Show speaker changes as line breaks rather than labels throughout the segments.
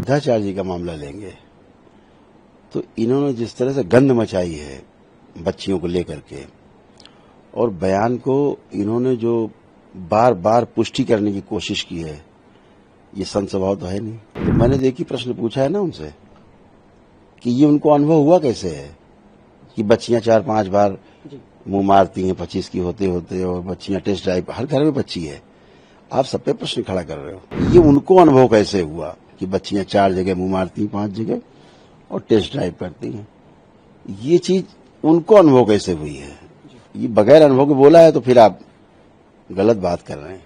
अनिरुद्धाचार्य जी का मामला लेंगे तो इन्होंने जिस तरह से गंध मचाई है बच्चियों को लेकर के और बयान को इन्होंने जो बार बार पुष्टि करने की कोशिश की है, ये संत स्वभाव तो है नहीं। तो मैंने देखिए प्रश्न पूछा है ना उनसे कि ये उनको अनुभव हुआ कैसे है कि बच्चियां 4-5 बार मुंह मारती हैं 25 की होते होते और बच्चियां टेस्ट ड्राइव, हर घर में बच्ची है। आप सब पे प्रश्न खड़ा कर रहे हो। ये उनको अनुभव कैसे हुआ कि बच्चियां 4 जगह मुंह मारती हैं, 5 जगह और टेस्ट ड्राइव करती हैं। ये चीज उनको अनुभव कैसे हुई है? ये बगैर अनुभव के बोला है तो फिर आप गलत बात कर रहे हैं।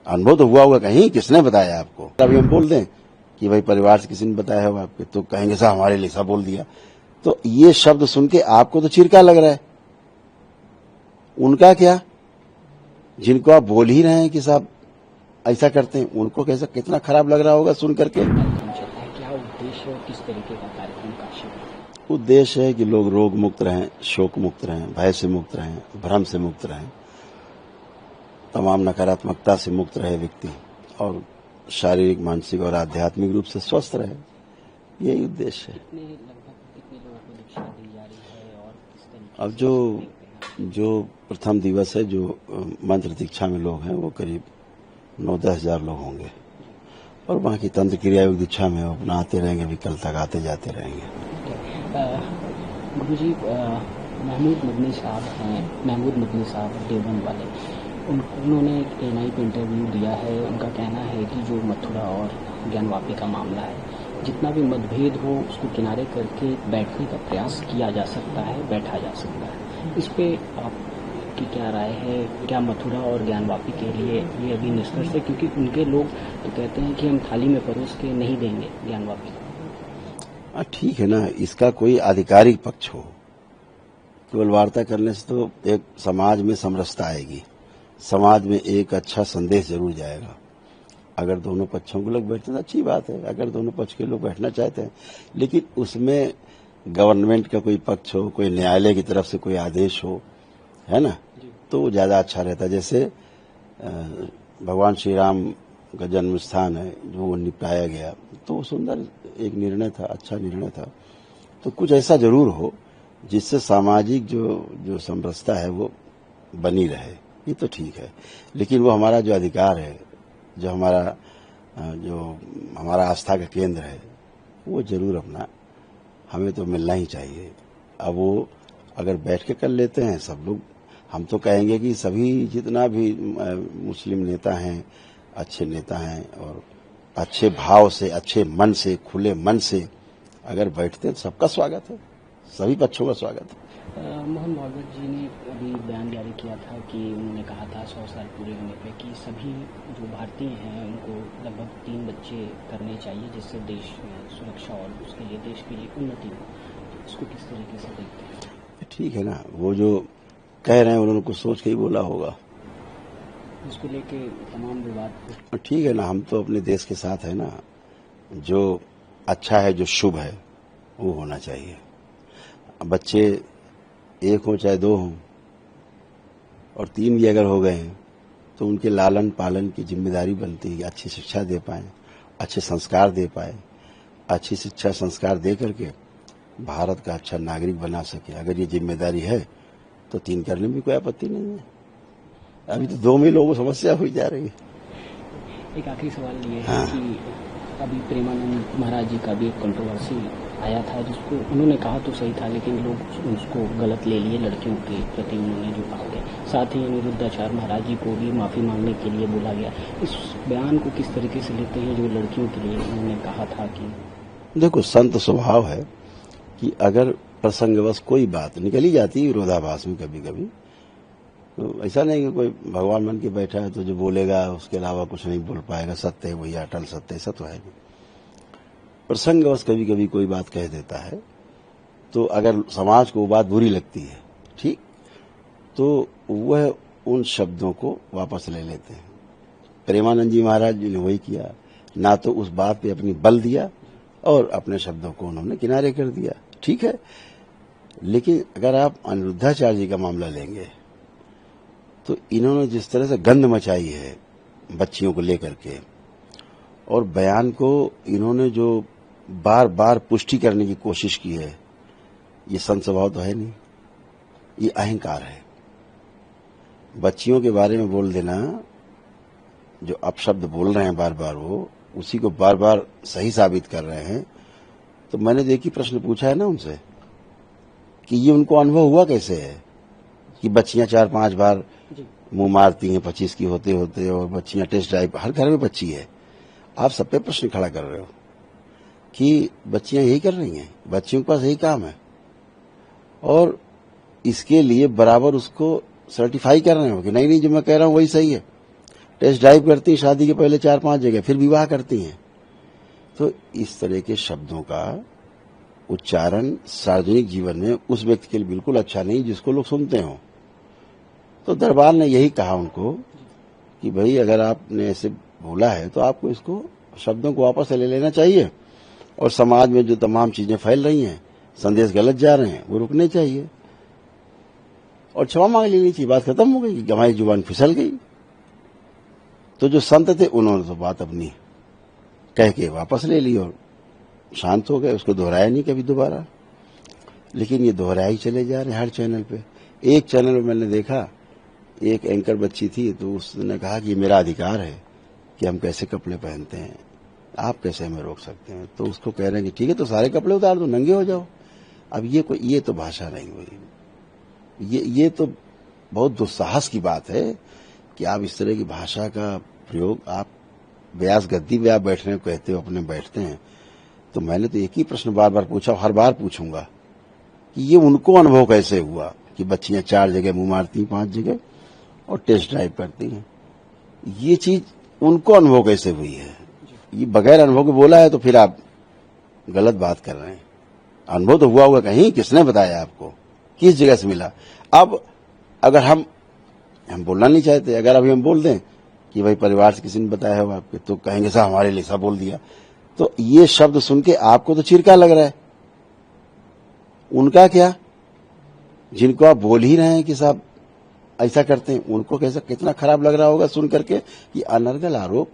अनुभव तो हुआ होगा कहीं, किसने बताया आपको? अभी हम बोल दें कि भाई परिवार से किसी ने बताया हो आपके, तो कहेंगे साहब हमारे लिए सब बोल दिया। तो ये शब्द सुन के आपको तो चिरका लग रहा है, उनका क्या? जिनको आप बोल ही रहे हैं कि साहब ऐसा करते हैं, उनको कैसा कितना खराब लग रहा होगा सुन करके।
क्या उद्देश्य और किस तरीके का कार्यक्रम का शिविर?
उद्देश्य है कि लोग रोग मुक्त रहें, शोक मुक्त रहें, भय से मुक्त रहें, भ्रम से मुक्त रहें, तमाम नकारात्मकता से मुक्त रहे व्यक्ति और शारीरिक, मानसिक और आध्यात्मिक रूप से स्वस्थ रहे। यही उद्देश्य है।
कितने लोगों को दीक्षा दी जा रही है और किस तरीके
अब जो प्रथम दिवस है, जो मंत्र दीक्षा में लोग हैं वो करीब 9-10 हजार लोग होंगे और बाकी तंत्र क्रिया योग दीक्षा में अपना आते रहेंगे, अभी कल तक आते जाते रहेंगे।
गुरुजी, महमूद मदनी साहब हैं, महमूद मदनी साहब देवबंद वाले, उन्होंने एक एएनआई पे इंटरव्यू दिया है। उनका कहना है कि जो मथुरा और ज्ञानवापी का मामला है, जितना भी मतभेद हो उसको किनारे करके बैठने का प्रयास किया जा सकता है, बैठा जा सकता है। इस पे आपकी क्या राय है? क्या मथुरा और ज्ञानवापी के लिए ये अभी निष्कर्ष है? क्योंकि उनके लोग तो कहते हैं कि हम थाली में परोस के नहीं देंगे ज्ञानवापी को।
ठीक है ना, इसका कोई आधिकारिक पक्ष हो, केवल वार्ता करने से तो एक समाज में समरसता आएगी, समाज में एक अच्छा संदेश जरूर जाएगा। अगर दोनों पक्षों के लोग बैठते हैं तो अच्छी बात है, अगर दोनों पक्ष के लोग बैठना चाहते हैं, लेकिन उसमें गवर्नमेंट का कोई पक्ष हो, कोई न्यायालय की तरफ से कोई आदेश हो, है ना, तो वो ज्यादा अच्छा रहता। जैसे भगवान श्री राम का जन्म स्थान है जो वो निपटाया गया, तो सुंदर एक निर्णय था, अच्छा निर्णय था। तो कुछ ऐसा जरूर हो जिससे सामाजिक जो समरसता है वो बनी रहे, ये तो ठीक है। लेकिन वो हमारा जो अधिकार है, जो हमारा आस्था का केंद्र है, वो जरूर अपना हमें तो मिलना ही चाहिए। अब वो अगर बैठ के कर लेते हैं सब लोग, हम तो कहेंगे कि सभी जितना भी मुस्लिम नेता हैं, अच्छे नेता हैं और अच्छे भाव से, अच्छे मन से, खुले मन से अगर बैठते हैं तो सबका स्वागत है, सभी पक्षों का स्वागत है।
मोहन भागवत जी ने अभी बयान जारी किया था कि उन्होंने कहा था 100 साल पूरे होने पे कि सभी जो भारतीय हैं उनको लगभग 3 बच्चे करने चाहिए, जिससे देश में सुरक्षा और उसके लिए देश की उन्नति हो। इसको किस तरीके से देखते हैं?
ठीक है ना, वो जो कह रहे हैं उन्होंने कुछ सोच के ही बोला होगा,
इसको लेके तमाम विवाद।
ठीक है ना, हम तो अपने देश के साथ है ना, जो अच्छा है, जो शुभ है वो होना चाहिए। बच्चे 1 हो चाहे 2 हों और 3 भी अगर हो गए हैं तो उनके लालन पालन की जिम्मेदारी बनती है, अच्छी शिक्षा दे पाएं, अच्छे संस्कार दे पाए, अच्छी शिक्षा संस्कार दे करके भारत का अच्छा नागरिक बना सके। अगर ये जिम्मेदारी है तो 3 करने में भी कोई आपत्ति नहीं है। अभी तो 2 में लोगों को समस्या हुई जा रही है।
एक आखिरी सवाल ये है कि अभी प्रेमानंद महाराज जी का भी एक कंट्रोवर्सी आया था, जिसको उन्होंने कहा तो सही था लेकिन लोग उसको गलत ले लिए, लड़कियों के प्रति उन्होंने जो कहा गया। साथ ही अनिरुद्धाचार्य महाराज जी को भी माफी मांगने के लिए बोला गया। इस बयान को किस तरीके से लेते हैं जो लड़कियों के लिए उन्होंने कहा था? कि
देखो, संत स्वभाव है कि अगर प्रसंगवश कोई बात निकली जाती है विरोधाभास में कभी कभी, तो ऐसा नहीं कि कोई भगवान मन के बैठा है तो जो बोलेगा उसके अलावा कुछ नहीं बोल पाएगा, सत्य है वही अटल सत्य, ऐसा तो है नहीं। प्रसंगवश कभी कभी कोई बात कह देता है, तो अगर समाज को वो बात बुरी लगती है, ठीक, तो वह उन शब्दों को वापस ले लेते हैं। प्रेमानंद जी महाराज जी ने वही किया, ना तो उस बात पे अपनी बल दिया और अपने शब्दों को उन्होंने किनारे कर दिया, ठीक है। लेकिन अगर आप अनिरुद्धाचार्य जी का मामला लेंगे तो इन्होंने जिस तरह से गंध मचाई है बच्चियों को लेकर के और बयान को इन्होंने जो बार बार पुष्टि करने की कोशिश की है, ये संत स्वभाव तो है नहीं, ये अहंकार है। बच्चियों के बारे में बोल देना, जो अपशब्द बोल रहे हैं बार बार, वो उसी को बार बार सही साबित कर रहे हैं। तो मैंने देखी प्रश्न पूछा है ना उनसे कि ये उनको अनुभव हुआ कैसे है कि बच्चियां 4-5 बार मुंह मारती हैं 25 की होते होते, और बच्चियां टेस्ट ड्राइव, हर घर में बच्ची है। आप सब पे प्रश्न खड़ा कर रहे हो कि बच्चियां यही कर रही हैं, बच्चियों के पास यही काम है, और इसके लिए बराबर उसको सर्टिफाई कर रहे हो कि नहीं नहीं जो मैं कह रहा हूं वही सही है। टेस्ट ड्राइव करती हैं शादी के पहले 4-5 जगह, फिर विवाह करती हैं। तो इस तरह के शब्दों का उच्चारण सार्वजनिक जीवन में उस व्यक्ति के लिए बिल्कुल अच्छा नहीं जिसको लोग सुनते हो। तो दरबार ने यही कहा उनको कि भाई अगर आपने ऐसे बोला है तो आपको इसको शब्दों को वापस ले लेना चाहिए, और समाज में जो तमाम चीजें फैल रही हैं, संदेश गलत जा रहे हैं, वो रुकने चाहिए और क्षमा मांग लेनी चाहिए। बात खत्म हो गई कि हमारी जुबान फिसल गई। तो जो संत थे उन्होंने तो बात अपनी कह के वापस ले ली और शांत हो गए, उसको दोहराया नहीं कभी दोबारा। लेकिन ये दोहराया ही चले जा रहे हैं हर चैनल पे। एक चैनल पे मैंने देखा, एक एंकर बच्ची थी, तो उसने कहा कि ये मेरा अधिकार है कि हम कैसे कपड़े पहनते हैं, आप कैसे हमें रोक सकते हैं। तो उसको कह रहे हैं कि ठीक है तो सारे कपड़े उतार दो, नंगे हो जाओ। अब ये तो भाषा नहीं हुई। ये तो बहुत दुस्साहस की बात है कि आप इस तरह की भाषा का प्रयोग, आप व्यास गद्दी पे आप बैठने को कहते हो, अपने बैठते हैं। तो मैंने तो एक ही प्रश्न बार बार पूछा, हर बार पूछूंगा कि ये उनको अनुभव कैसे हुआ कि बच्चियां 4 जगह मुंह मारती, 5 जगह, और टेस्ट ड्राइव करती हैं। ये चीज उनको अनुभव कैसे हुई है? ये बगैर अनुभव के बोला है तो फिर आप गलत बात कर रहे हैं। अनुभव तो हुआ कहीं, किसने बताया आपको, किस जगह से मिला? अब अगर हम बोलना नहीं चाहते, अगर अभी हम बोल दें कि भाई परिवार से किसी ने बताया हो आपके, तो कहेंगे साहब हमारे लिए सब बोल दिया। तो ये शब्द सुन के आपको तो चिरका लग रहा है, उनका क्या? जिनको आप बोल ही रहे हैं कि साहब ऐसा करते हैं, उनको कैसा कितना खराब लग रहा होगा सुन करके कि अनर्गल आरोप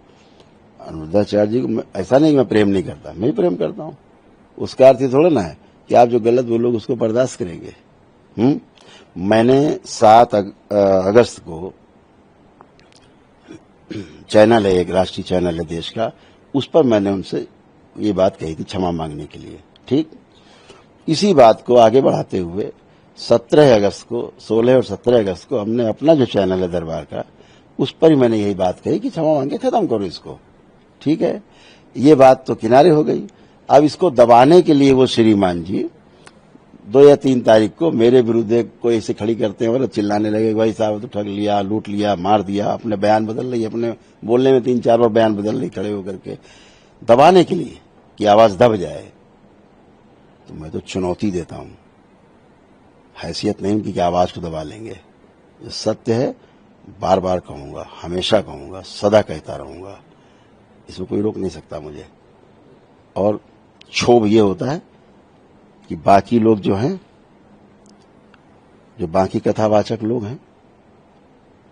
अनुरुद्धाचार्य जी को। ऐसा नहीं मैं प्रेम नहीं करता, मैं ही प्रेम करता हूं। उसका अर्थ थोड़ा ना है कि आप जो गलत बोलोगे उसको बर्दाश्त करेंगे। मैंने 7 अगस्त को चैनल है, एक राष्ट्रीय चैनल है देश का, उस पर मैंने उनसे ये बात कही थी क्षमा मांगने के लिए। ठीक इसी बात को आगे बढ़ाते हुए 17 अगस्त को, 16 और 17 अगस्त को हमने अपना जो चैनल है दरबार का, उस पर ही मैंने यही बात कही कि क्षमा मांग के खत्म करो इसको। ठीक है, ये बात तो किनारे हो गई। अब इसको दबाने के लिए वो श्रीमान जी 2 या 3 तारीख को मेरे विरुद्ध कोई ऐसे खड़ी करते हैं और चिल्लाने लगे, भाई साहब तो ठग लिया, लूट लिया, मार दिया, अपने बयान बदल रही, अपने बोलने में 3-4 बार बयान बदल रही खड़े होकर के, दबाने के लिए कि आवाज दब जाए। तो मैं तो चुनौती देता हूं, हैसियत नहीं उनकी कि आवाज को दबा लेंगे। जो सत्य है बार बार कहूंगा, हमेशा कहूंगा, सदा कहता रहूंगा, इसमें कोई रोक नहीं सकता मुझे। और क्षोभ ये होता है कि बाकी लोग जो हैं, जो बाकी कथावाचक लोग हैं,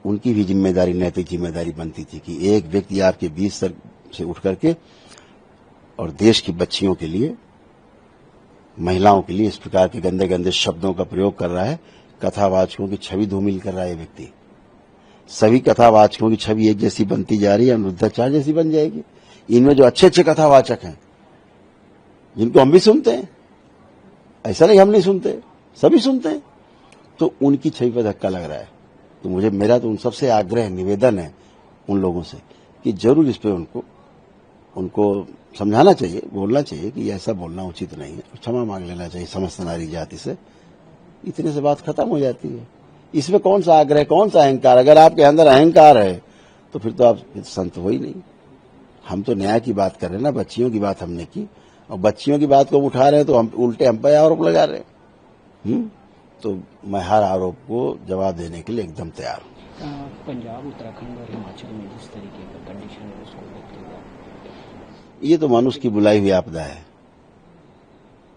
उनकी भी जिम्मेदारी, नैतिक जिम्मेदारी बनती थी कि एक व्यक्ति आपके बीच से उठ करके और देश की बच्चियों के लिए, महिलाओं के लिए इस प्रकार के गंदे गंदे शब्दों का प्रयोग कर रहा है। कथावाचकों की छवि धूमिल कर रहा है ये व्यक्ति। सभी कथावाचकों की छवि एक जैसी बनती जा रही है, अनुरुद्धाचार्य जैसी बन जाएगी। इनमें जो अच्छे अच्छे कथावाचक हैं, जिनको हम भी सुनते हैं, ऐसा नहीं हम नहीं सुनते, सभी सुनते हैं, तो उनकी छवि पर धक्का लग रहा है। तो मेरा तो उन सबसे आग्रह, निवेदन है उन लोगों से कि जरूर इस पे उनको समझाना चाहिए, बोलना चाहिए कि ऐसा बोलना उचित नहीं है, क्षमा मांग लेना चाहिए समस्त नारी जाति से। इतने से बात खत्म हो जाती है। इसमें कौन सा आग्रह, कौन सा अहंकार? अगर आपके अंदर अहंकार है तो फिर तो आप संत हो ही नहीं। हम तो न्याय की बात कर रहे हैं ना, बच्चियों की बात हमने की, और बच्चियों की बात को उठा रहे हैं तो हम उल्टे हम पे आरोप लगा रहे हैं। तो मैं हर आरोप को जवाब देने के लिए एकदम तैयार हूं।
पंजाब, उत्तराखंड और हिमाचल में जिस तरीके का कंडीशन है उसको देखते हुए,
ये तो मनुष्य की बुलाई हुई आपदा है,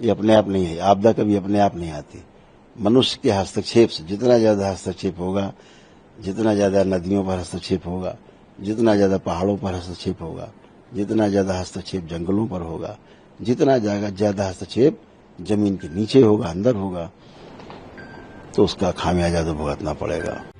ये अपने आप नहीं है। आपदा कभी अपने आप नहीं आती, मनुष्य के हस्तक्षेप से। जितना ज्यादा हस्तक्षेप होगा, जितना ज्यादा नदियों पर हस्तक्षेप होगा, जितना ज्यादा पहाड़ों पर हस्तक्षेप होगा, जितना ज्यादा हस्तक्षेप जंगलों पर होगा, जितना जाएगा ज्यादा हस्तक्षेप जमीन के नीचे होगा, अंदर होगा, तो उसका खामियाजा तो भुगतना पड़ेगा।